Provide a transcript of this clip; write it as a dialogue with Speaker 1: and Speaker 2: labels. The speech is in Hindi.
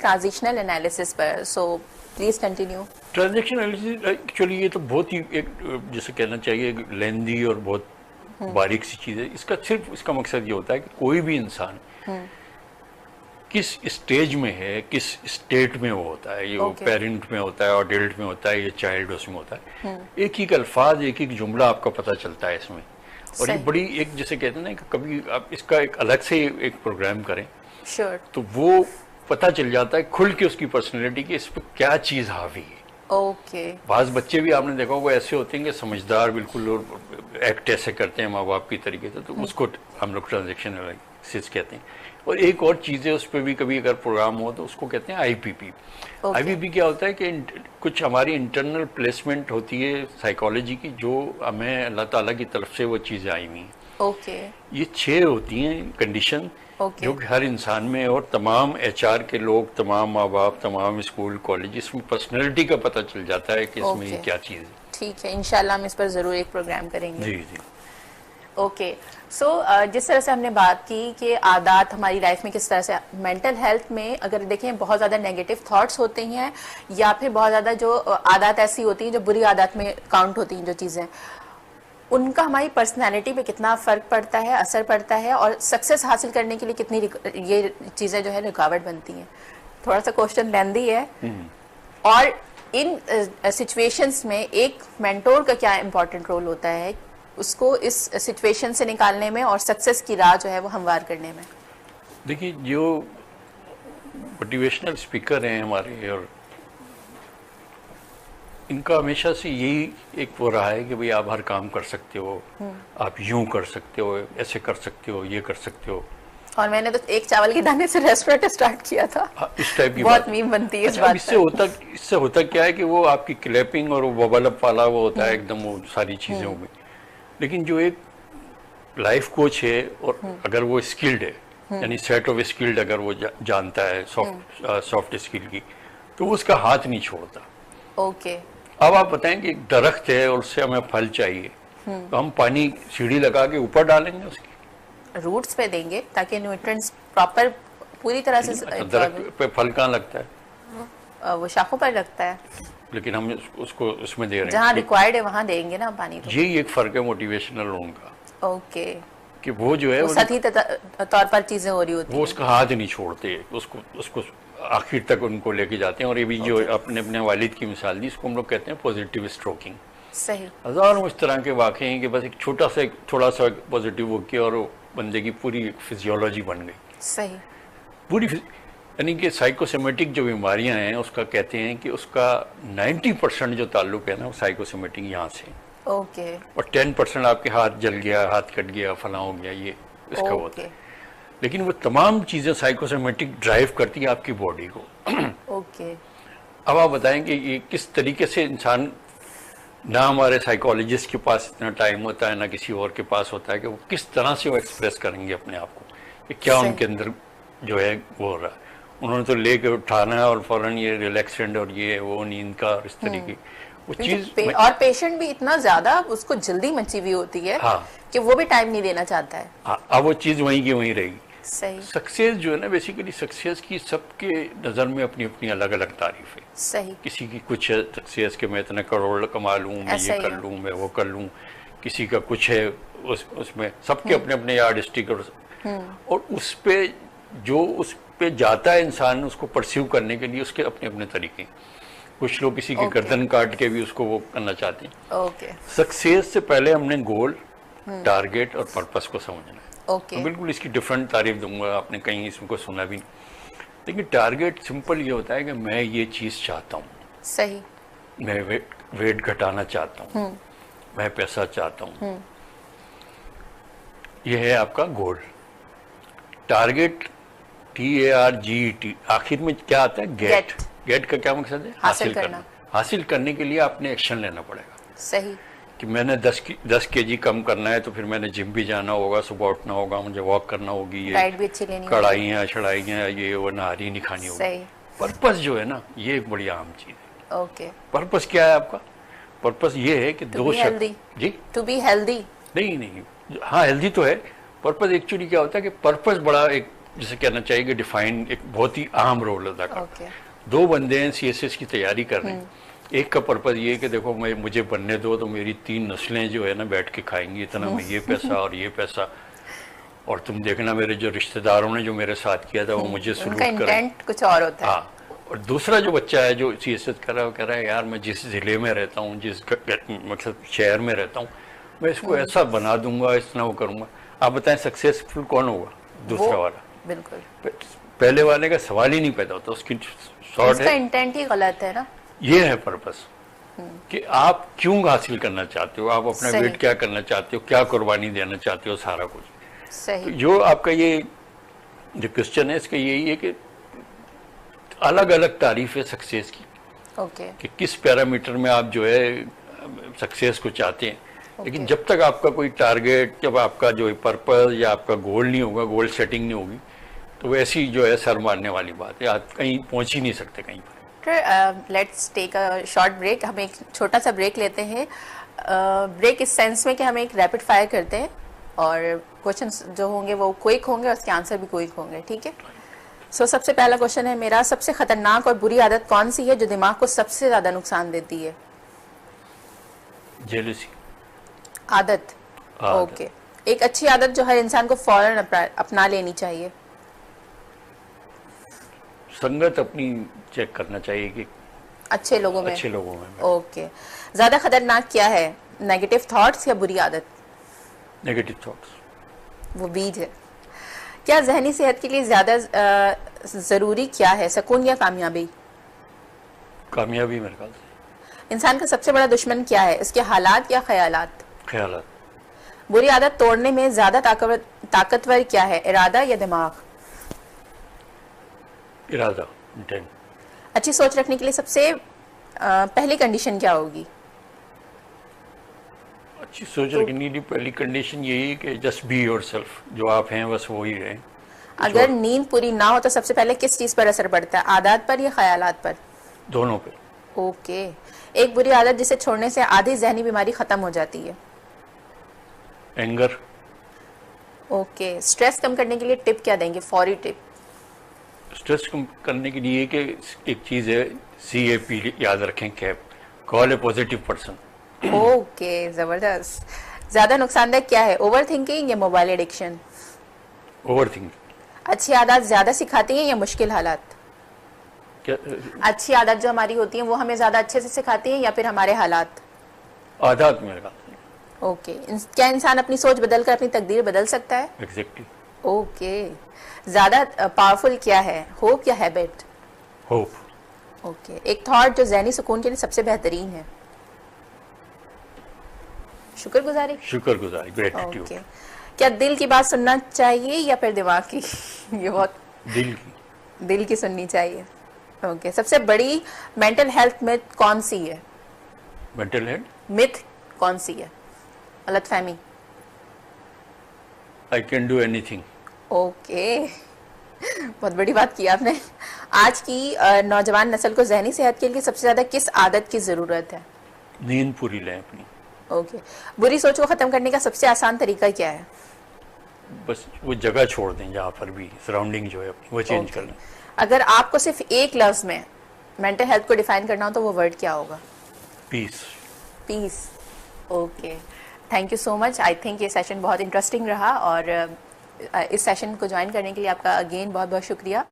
Speaker 1: ट्रांजिशनल एनालिसिस पर, so please continue.
Speaker 2: Transaction analysis actually ये तो बहुत ही एक जैसे कहना चाहिए लेंदी और बहुत बारीक सी चीज़ है। इसका सिर्फ इसका मकसद ये होता है कि कोई भी इंसान किस स्टेज में है, किस स्टेट में वो होता है, ये वो पेरेंट में होता है, अडल्ट में होता है, ये चाइल्ड उसमें होता है, एक एक अल्फाज, एक एक जुमला आपका पता चलता है इसमें। और ये बड़ी एक जैसे कहते हैं ना कि कभी आप इसका एक अलग से एक प्रोग्राम करें तो वो पता चल जाता है खुल के उसकी पर्सनैलिटी की इस पर क्या चीज़ हावी है। बाज बच्चे भी आपने देखा होगा ऐसे होते हैं कि समझदार बिल्कुल और एक्ट ऐसे करते हैं माँ बाप की तरीके से, तो उसको हम लोग ट्रांजेक्शन एनालिसिस कहते हैं। और एक और चीज़ है उस पर भी कभी अगर प्रोग्राम हो तो उसको कहते हैं आईपीपी। आईपीपी क्या होता है कि कुछ हमारी इंटरनल प्लेसमेंट होती है साइकोलॉजी की, जो हमें अल्लाह ताला की तरफ से वो चीज़ें आई हुई हैं। ये 6 होती हैं कंडीशन जो कि हर इंसान में, और तमाम एचआर के लोग, तमाम माँ बाप, तमाम स्कूल कॉलेज, इसमें पर्सनैलिटी का पता चल जाता है कि इसमें ये क्या चीज़ है।
Speaker 1: ठीक है, इंशाल्लाह हम इस पर ज़रूर एक प्रोग्राम करेंगे।
Speaker 2: जी जी।
Speaker 1: सो जिस तरह से हमने बात की कि आदत हमारी लाइफ में किस तरह से, मेंटल हेल्थ में अगर देखें बहुत ज़्यादा नेगेटिव थॉट्स होते हैं या फिर बहुत ज़्यादा जो आदत ऐसी होती हैं जो बुरी आदत में काउंट होती हैं जो चीज़ें, उनका हमारी पर्सनालिटी पे कितना फ़र्क पड़ता है, असर पड़ता है, और सक्सेस हासिल करने के लिए कितनी ये चीज़ें जो है रुकावट बनती हैं। थोड़ा सा क्वेश्चन लेंदी है, और इन सिचुएशंस में एक मेंटोर का क्या इम्पोर्टेंट रोल होता है उसको इस सिचुएशन से निकालने में और सक्सेस की राह जो है वो हमवार करने में?
Speaker 2: देखिए, जो मोटिवेशनल स्पीकर हैं हमारे, और इनका हमेशा से यही एक वो रहा है कि भाई आप हर काम कर सकते हो, आप यूं कर सकते हो, ऐसे कर सकते हो, ये कर सकते हो।
Speaker 1: और मैंने तो एक चावल के दाने से रेस्टोरेंट स्टार्ट किया था।
Speaker 2: इस टाइप की
Speaker 1: बहुत मीम बनती है इस बात
Speaker 2: पर। इससे होता क्या है कि वो आपकी क्लैपिंग और वो बबल अप वाला वो होता है एकदम वो सारी चीज़ों में। लेकिन जो एक लाइफ कोच है, और अगर वो स्किल्ड है, यानी सेट ऑफ स्किल्ड अगर वो जानता है सॉफ्ट स्किल की, तो उसका हाथ नहीं छोड़ता। अब आप बताएं कि एक दरख्त है और उससे हमें फल चाहिए, तो हम पानी सीढ़ी लगा के ऊपर डालेंगे, उसकी
Speaker 1: रूट्स पे देंगे ताकि न्यूट्रिएंट्स प्रॉपर पूरी तरह से।
Speaker 2: दरख्त पे फल कहाँ लगता है?
Speaker 1: वो शाखों पर लगता है,
Speaker 2: लेकिन हम उसको उसमें दे रहे हैं
Speaker 1: जहाँ रिक्वायर्ड है वहाँ देंगे ना पानी। तो
Speaker 2: यही एक फर्क है मोटिवेशनल उनका। कि वो जो है
Speaker 1: वो सही तौर पर चीजें हो रही होती हैं,
Speaker 2: वो उसका हाथ नहीं छोड़ते, उसको आखिर तक उनको लेके जाते हैं। और ये भी जो अपने अपने वालिद की मिसाल दी, इसको हम लोग कहते हैं पॉजिटिव स्ट्रोकिंग।
Speaker 1: सही।
Speaker 2: हजारों इस तरह के वाक़े हैं कि बस एक थोड़ा सा पॉजिटिव हो के और बंदे की पूरी फिजियोलॉजी बन गई।
Speaker 1: सही।
Speaker 2: पूरी यानी कि साइकोसोमेटिक जो बीमारियां हैं उसका कहते हैं कि उसका 90% जो ताल्लुक है ना वो साइकोसोमेटिक यहाँ से। और 10% आपके हाथ जल गया, हाथ कट गया, फला हो गया, ये इसका होता है। लेकिन वो तमाम चीज़ें साइकोसोमेटिक ड्राइव करती है आपकी बॉडी को। अब आप बताएं कि ये किस तरीके से इंसान, ना हमारे साइकोलॉजिस्ट के पास इतना टाइम होता है, ना किसी और के पास होता है कि वो किस तरह से वो एक्सप्रेस करेंगे अपने आप को, कि क्या उनके अंदर जो है वो हो रहा है। उन्होंने तो लेके उठाना है और फौरन ये रिलैक्सेंट और ये वो नींद का और इस तरीके वो चीज।
Speaker 1: और पेशेंट भी इतना ज्यादा उसको जल्दी मची हुई होती है कि वो भी टाइम नहीं देना चाहता है।
Speaker 2: अब वो चीज वहीं की वहीं रहेगी।
Speaker 1: सही।
Speaker 2: सक्सेस जो है ना, बेसिकली सक्सेस की सबके नज़र में अपनी अपनी अलग अलग तारीफ है।
Speaker 1: सही।
Speaker 2: किसी की कुछ है सक्सेस के मैं इतना करोड़ कमा लूँ, मैं ये कर लूँ, मैं वो कर लूँ। किसी का कुछ है उसमें सबके अपने अपने आर्टिस्टिक और उस पे जो उस पे जाता है इंसान उसको परस्यू करने के लिए उसके अपने अपने तरीके। कुछ लोग किसी की गर्दन काट के भी उसको वो करना चाहते हैं। सक्सेस से पहले हमने गोल, टारगेट और पर्पस को समझना है। तो बिल्कुल इसकी डिफरेंट तारीफ दूंगा, आपने कहीं इसको सुना भी नहीं। लेकिन टारगेट सिंपल ये होता है कि मैं ये चीज़ चाहता हूँ।
Speaker 1: सही।
Speaker 2: मैं वेट घटाना चाहता हूँ, मैं पैसा चाहता हूँ, ये है आपका गोल। टारगेट TARGET, आखिर में क्या आता है? गेट का क्या मकसद है? हासिल करना। हासिल करने के लिए आपने एक्शन लेना पड़ेगा।
Speaker 1: सही।
Speaker 2: कि मैंने 10 kg कम करना है तो फिर मैंने जिम भी जाना होगा, सुबह उठना होगा, मुझे वॉक करना होगी, ये कढ़ाइयाँ छड़ाइयाँ ये वो नहारी नहीं खानी होगी। पर्पस जो है ना, ये एक बड़ी अहम चीज है। पर्पस क्या है आपका? पर्पस ये है कि दो शब्द। जी,
Speaker 1: टू बी हेल्दी।
Speaker 2: नहीं, हाँ हेल्दी तो है। पर्पस एक्चुअली क्या होता है कि पर्पस बड़ा एक जिसे कहना चाहिए कि डिफाइन एक बहुत ही अहम रोल अदा करता
Speaker 1: ओके
Speaker 2: है। दो बंदे हैं सीएसएस की तैयारी कर रहे हैं, एक का पर्पज ये है कि देखो मुझे बनने दो तो मेरी 3 नस्लें जो है ना बैठ के खाएंगी, इतना मैं ये पैसा और ये पैसा, और तुम देखना मेरे जो रिश्तेदारों ने जो मेरे साथ किया था वो मुझे सलूट
Speaker 1: उनका
Speaker 2: करें।
Speaker 1: इंटेंट कुछ और होता है।
Speaker 2: हाँ, और दूसरा जो बच्चा है जो सीएसएस कर रहा है वो कह रहा है यार मैं जिस जिले में रहता हूँ, जिस मतलब शहर में रहता हूँ, मैं इसको ऐसा बना दूंगा, इतना वो करूंगा। आप बताएं सक्सेसफुल कौन होगा? दूसरा वाला।
Speaker 1: बिल्कुल,
Speaker 2: पहले वाले का सवाल ही नहीं पैदा होता, उसकी शॉर्ट
Speaker 1: उसका
Speaker 2: है।
Speaker 1: इंटेंट ही गलत है ना।
Speaker 2: ये है पर्पस कि आप क्यों हासिल करना चाहते हो, आप अपना
Speaker 1: सही।
Speaker 2: वेट क्या करना चाहते हो, क्या कुर्बानी देना चाहते हो, सारा कुछ। तो
Speaker 1: सही।
Speaker 2: जो आपका ये जो क्वेश्चन है इसका यही है कि अलग अलग तारीफ है सक्सेस की,
Speaker 1: ओके
Speaker 2: कि किस पैरामीटर में आप जो है सक्सेस को चाहते हैं। लेकिन
Speaker 1: Okay.
Speaker 2: जब तक आपका कोई टारगेट, जब आपका जो पर्पस या आपका गोल नहीं होगा, गोल सेटिंग नहीं होगी, तो वैसी जो है सर मारने वाली बात है, आप कहीं पहुंच ही नहीं सकते कहीं पर।
Speaker 1: Let's take a short break. हम एक छोटा सा ब्रेक लेते हैं। ब्रेक इस सेंस में कि हम एक रैपिड फायर करते हैं और क्वेश्चंस जो होंगे वो क्विक होंगे और उसके आंसर भी क्विक होंगे, ठीक है? सो सबसे पहला क्वेश्चन है मेरा, सबसे खतरनाक और बुरी आदत कौन सी है जो दिमाग को सबसे ज्यादा नुकसान देती है?
Speaker 2: जेलसी।
Speaker 1: आदत। ओके। एक अच्छी आदत जो हर इंसान को फौरन अपना लेनी चाहिए?
Speaker 2: संगत अपनी चेक करना चाहिए कि
Speaker 1: अच्छे लोगों में।
Speaker 2: अच्छे लोगों में।
Speaker 1: ओके। ज्यादा खतरनाक क्या है, नेगेटिव थॉट्स या बुरी आदत?
Speaker 2: Negative thoughts.
Speaker 1: वो बीज है। क्या जहनी सेहत के लिए ज्यादा जरूरी क्या है, सुकून या कामयाबी?
Speaker 2: कामयाबी मेरे ख्याल से।
Speaker 1: इंसान का सबसे बड़ा दुश्मन क्या है, इसके हालात या ख्यालात?
Speaker 2: ख्यालात।
Speaker 1: बुरी आदत तोड़ने में ज्यादा ताकतवर क्या है, इरादा या दिमाग?
Speaker 2: इरादा, इंटेंट।
Speaker 1: अच्छी सोच रखने के लिए सबसे पहली कंडीशन क्या होगी?
Speaker 2: अच्छी सोच रखने की पहली कंडीशन यही है कि जस्ट बी योरसेल्फ, जो आप हैं बस वो ही रहें।
Speaker 1: अगर नींद पूरी ना हो तो सबसे पहले किस चीज पर असर पड़ता है, आदत पर या ख्यालात पर?
Speaker 2: दोनों पे।
Speaker 1: ओके। एक बुरी आदत जिसे छोड़ने से आधी जहनी बीमारी खत्म हो जाती है?
Speaker 2: एंगर।
Speaker 1: ओके। स्ट्रेस कम करने के लिए टिप क्या देंगे, फौरी टिप?
Speaker 2: स्ट्रेस कम करने के लिए कि एक चीज है, CAP याद रखें, कैप, कॉल ए पॉजिटिव पर्सन।
Speaker 1: ओके, जबरदस्त। ज्यादा नुकसानदायक क्या है, ओवर थिंकिंग या मोबाइल एडिक्शन?
Speaker 2: Over thinking.
Speaker 1: अच्छी आदत ज्यादा सिखाती हैं या मुश्किल हालात?
Speaker 2: क्या?
Speaker 1: अच्छी आदत जो हमारी होती है वो हमें ज्यादा अच्छे से सिखाती हैं या फिर हमारे हालात?
Speaker 2: आदत मेरे ख्याल से।
Speaker 1: ओके। क्या इंसान अपनी सोच बदलकर अपनी तकदीर बदल सकता है?
Speaker 2: एग्जैक्टली।
Speaker 1: ओके। ज्यादा पावरफुल क्या है, होप या हैबिट?
Speaker 2: होप।
Speaker 1: ओके। एक थॉट जो जहनी सुकून के लिए सबसे बेहतरीन है? शुक्रगुजारी।
Speaker 2: शुक्रगुजारी, ग्रेटिट्यूड।
Speaker 1: ओके। क्या दिल की बात सुनना चाहिए या फिर दिमाग की? ये बहुत दिल की सुननी चाहिए। ओके। सबसे बड़ी मेंटल हेल्थ मिथ कौन सी है?
Speaker 2: मेंटल हेल्थ
Speaker 1: मिथ कौन सी है, गलतफहमी?
Speaker 2: I can do anything.
Speaker 1: Okay. बहुत बड़ी बात की आपने। आज की नौजवान नस्ल को जहनी सेहत के लिए सबसे ज्यादा किस आदत की जरूरत है?
Speaker 2: नींद पूरी लें अपनी।
Speaker 1: ओके। बुरी सोच को खत्म करने का सबसे आसान तरीका क्या है?
Speaker 2: बस वो जगह छोड़ दें जहाँ पर भी, सराउंडिंग जो है अपनी वो चेंज कर लें।
Speaker 1: अगर आपको सिर्फ एक लफ्ज में मेंटल हेल्थ को डिफाइन करना हो तो वो वर्ड क्या होगा?
Speaker 2: Peace.
Speaker 1: Peace. Okay. Thank you so much. I think ये सेशन बहुत इंटरेस्टिंग रहा और इस सेशन को ज्वाइन करने के लिए आपका अगेन बहुत बहुत शुक्रिया।